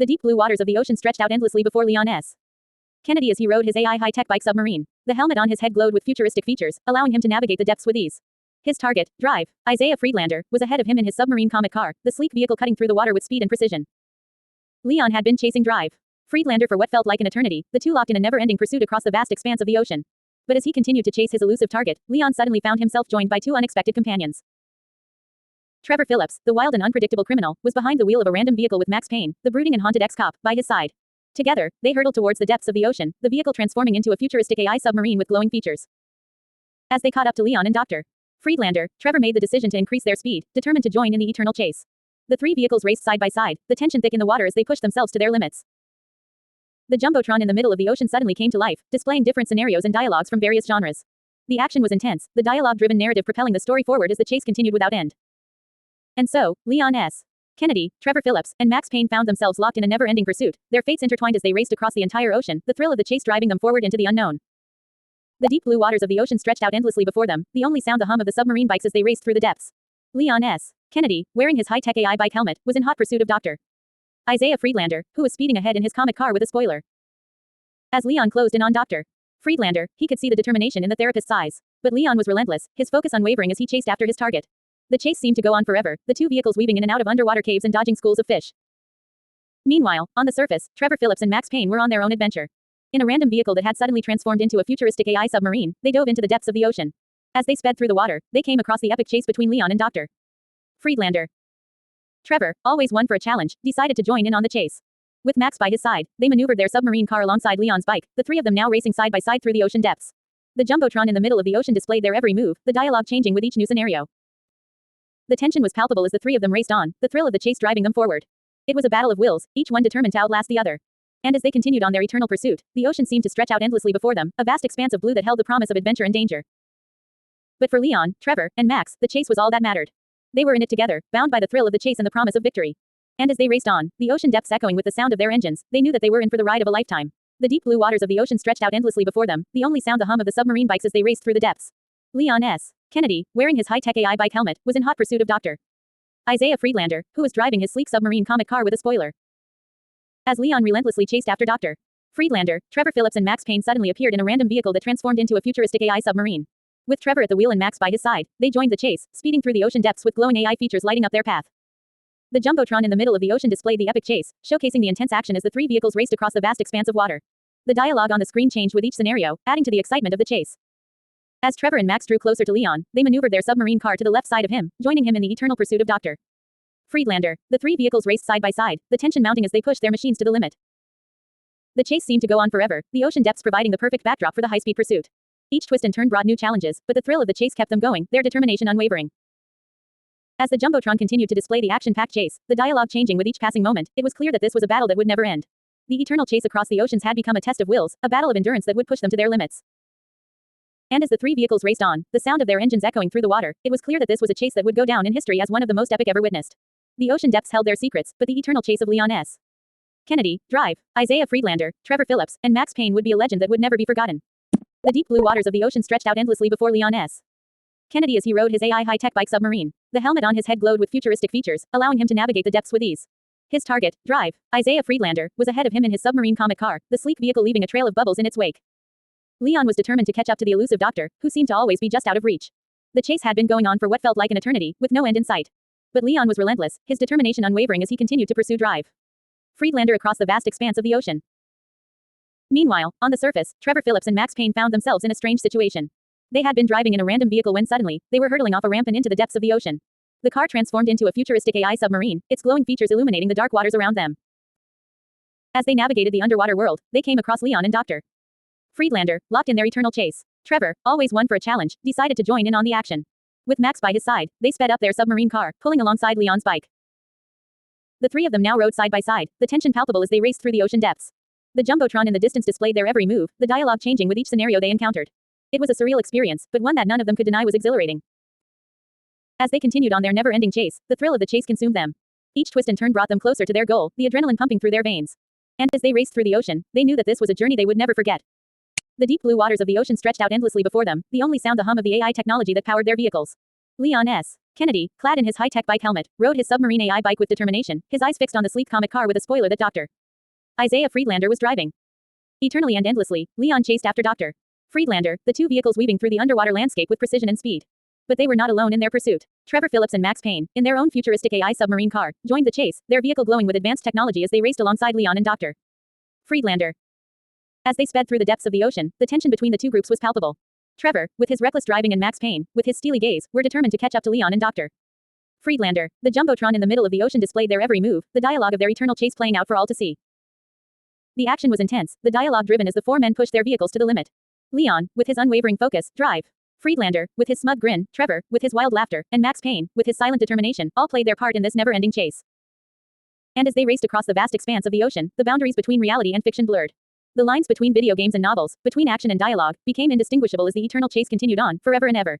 The deep blue waters of the ocean stretched out endlessly before Leon S. Kennedy as he rode his AI high-tech bike submarine. The helmet on his head glowed with futuristic features, allowing him to navigate the depths with ease. His target, Drive, Isaiah Friedlander, was ahead of him in his submarine Comet car, the sleek vehicle cutting through the water with speed and precision. Leon had been chasing Drive, Friedlander for what felt like an eternity, the two locked in a never-ending pursuit across the vast expanse of the ocean. But as he continued to chase his elusive target, Leon suddenly found himself joined by two unexpected companions. Trevor Phillips, the wild and unpredictable criminal, was behind the wheel of a random vehicle with Max Payne, the brooding and haunted ex-cop, by his side. Together, they hurtled towards the depths of the ocean, the vehicle transforming into a futuristic AI submarine with glowing features. As they caught up to Leon and Dr. Friedlander, Trevor made the decision to increase their speed, determined to join in the eternal chase. The three vehicles raced side by side, the tension thick in the water as they pushed themselves to their limits. The Jumbotron in the middle of the ocean suddenly came to life, displaying different scenarios and dialogues from various genres. The action was intense, the dialogue-driven narrative propelling the story forward as the chase continued without end. And so, Leon S. Kennedy, Trevor Phillips, and Max Payne found themselves locked in a never-ending pursuit, their fates intertwined as they raced across the entire ocean, the thrill of the chase driving them forward into the unknown. The deep blue waters of the ocean stretched out endlessly before them, the only sound the hum of the submarine bikes as they raced through the depths. Leon S. Kennedy, wearing his high-tech AI bike helmet, was in hot pursuit of Dr. Isaiah Friedlander, who was speeding ahead in his Comet car with a spoiler. As Leon closed in on Dr. Friedlander, he could see the determination in the therapist's eyes. But Leon was relentless, his focus unwavering as he chased after his target. The chase seemed to go on forever, the two vehicles weaving in and out of underwater caves and dodging schools of fish. Meanwhile, on the surface, Trevor Phillips and Max Payne were on their own adventure. In a random vehicle that had suddenly transformed into a futuristic AI submarine, they dove into the depths of the ocean. As they sped through the water, they came across the epic chase between Leon and Dr. Friedlander. Trevor, always one for a challenge, decided to join in on the chase. With Max by his side, they maneuvered their submarine car alongside Leon's bike, the three of them now racing side by side through the ocean depths. The Jumbotron in the middle of the ocean displayed their every move, the dialogue changing with each new scenario. The tension was palpable as the three of them raced on, the thrill of the chase driving them forward. It was a battle of wills, each one determined to outlast the other. And as they continued on their eternal pursuit, the ocean seemed to stretch out endlessly before them, a vast expanse of blue that held the promise of adventure and danger. But for Leon, Trevor, and Max, the chase was all that mattered. They were in it together, bound by the thrill of the chase and the promise of victory. And as they raced on, the ocean depths echoing with the sound of their engines, they knew that they were in for the ride of a lifetime. The deep blue waters of the ocean stretched out endlessly before them, the only sound the hum of the submarine bikes as they raced through the depths. Leon S. Kennedy, wearing his high-tech AI bike helmet, was in hot pursuit of Dr. Isaiah Friedlander, who was driving his sleek submarine Comet car with a spoiler. As Leon relentlessly chased after Dr. Friedlander, Trevor Phillips and Max Payne suddenly appeared in a random vehicle that transformed into a futuristic AI submarine. With Trevor at the wheel and Max by his side, they joined the chase, speeding through the ocean depths with glowing AI features lighting up their path. The Jumbotron in the middle of the ocean displayed the epic chase, showcasing the intense action as the three vehicles raced across the vast expanse of water. The dialogue on the screen changed with each scenario, adding to the excitement of the chase. As Trevor and Max drew closer to Leon, they maneuvered their submarine car to the left side of him, joining him in the eternal pursuit of Dr. Friedlander. The three vehicles raced side by side, the tension mounting as they pushed their machines to the limit. The chase seemed to go on forever, the ocean depths providing the perfect backdrop for the high-speed pursuit. Each twist and turn brought new challenges, but the thrill of the chase kept them going, their determination unwavering. As the Jumbotron continued to display the action-packed chase, the dialogue changing with each passing moment, it was clear that this was a battle that would never end. The eternal chase across the oceans had become a test of wills, a battle of endurance that would push them to their limits. And as the three vehicles raced on, the sound of their engines echoing through the water, it was clear that this was a chase that would go down in history as one of the most epic ever witnessed. The ocean depths held their secrets, but the eternal chase of Leon S. Kennedy, Drive, Isaiah Friedlander, Trevor Phillips, and Max Payne would be a legend that would never be forgotten. The deep blue waters of the ocean stretched out endlessly before Leon S. Kennedy as he rode his AI high-tech bike submarine. The helmet on his head glowed with futuristic features, allowing him to navigate the depths with ease. His target, Drive, Isaiah Friedlander, was ahead of him in his submarine Comet car, the sleek vehicle leaving a trail of bubbles in its wake. Leon was determined to catch up to the elusive doctor, who seemed to always be just out of reach. The chase had been going on for what felt like an eternity, with no end in sight. But Leon was relentless, his determination unwavering as he continued to pursue Drive Friedlander across the vast expanse of the ocean. Meanwhile, on the surface, Trevor Phillips and Max Payne found themselves in a strange situation. They had been driving in a random vehicle when suddenly, they were hurtling off a ramp and into the depths of the ocean. The car transformed into a futuristic AI submarine, its glowing features illuminating the dark waters around them. As they navigated the underwater world, they came across Leon and Dr. Friedlander, locked in their eternal chase. Trevor, always one for a challenge, decided to join in on the action. With Max by his side, they sped up their submarine car, pulling alongside Leon's bike. The three of them now rode side by side, the tension palpable as they raced through the ocean depths. The Jumbotron in the distance displayed their every move, the dialogue changing with each scenario they encountered. It was a surreal experience, but one that none of them could deny was exhilarating. As they continued on their never-ending chase, the thrill of the chase consumed them. Each twist and turn brought them closer to their goal, the adrenaline pumping through their veins. And as they raced through the ocean, they knew that this was a journey they would never forget. The deep blue waters of the ocean stretched out endlessly before them, the only sound the hum of the AI technology that powered their vehicles. Leon S. Kennedy, clad in his high-tech bike helmet, rode his submarine AI bike with determination, his eyes fixed on the sleek Comet car with a spoiler that Dr. Isaiah Friedlander was driving. Eternally and endlessly, Leon chased after Dr. Friedlander, the two vehicles weaving through the underwater landscape with precision and speed. But they were not alone in their pursuit. Trevor Phillips and Max Payne, in their own futuristic AI submarine car, joined the chase, their vehicle glowing with advanced technology as they raced alongside Leon and Dr. Friedlander. As they sped through the depths of the ocean, the tension between the two groups was palpable. Trevor, with his reckless driving, and Max Payne, with his steely gaze, were determined to catch up to Leon and Dr. Friedlander. The jumbotron in the middle of the ocean displayed their every move, the dialogue of their eternal chase playing out for all to see. The action was intense, the dialogue driven as the four men pushed their vehicles to the limit. Leon, with his unwavering focus, drive. Friedlander, with his smug grin, Trevor, with his wild laughter, and Max Payne, with his silent determination, all played their part in this never-ending chase. And as they raced across the vast expanse of the ocean, the boundaries between reality and fiction blurred. The lines between video games and novels, between action and dialogue, became indistinguishable as the eternal chase continued on, forever and ever.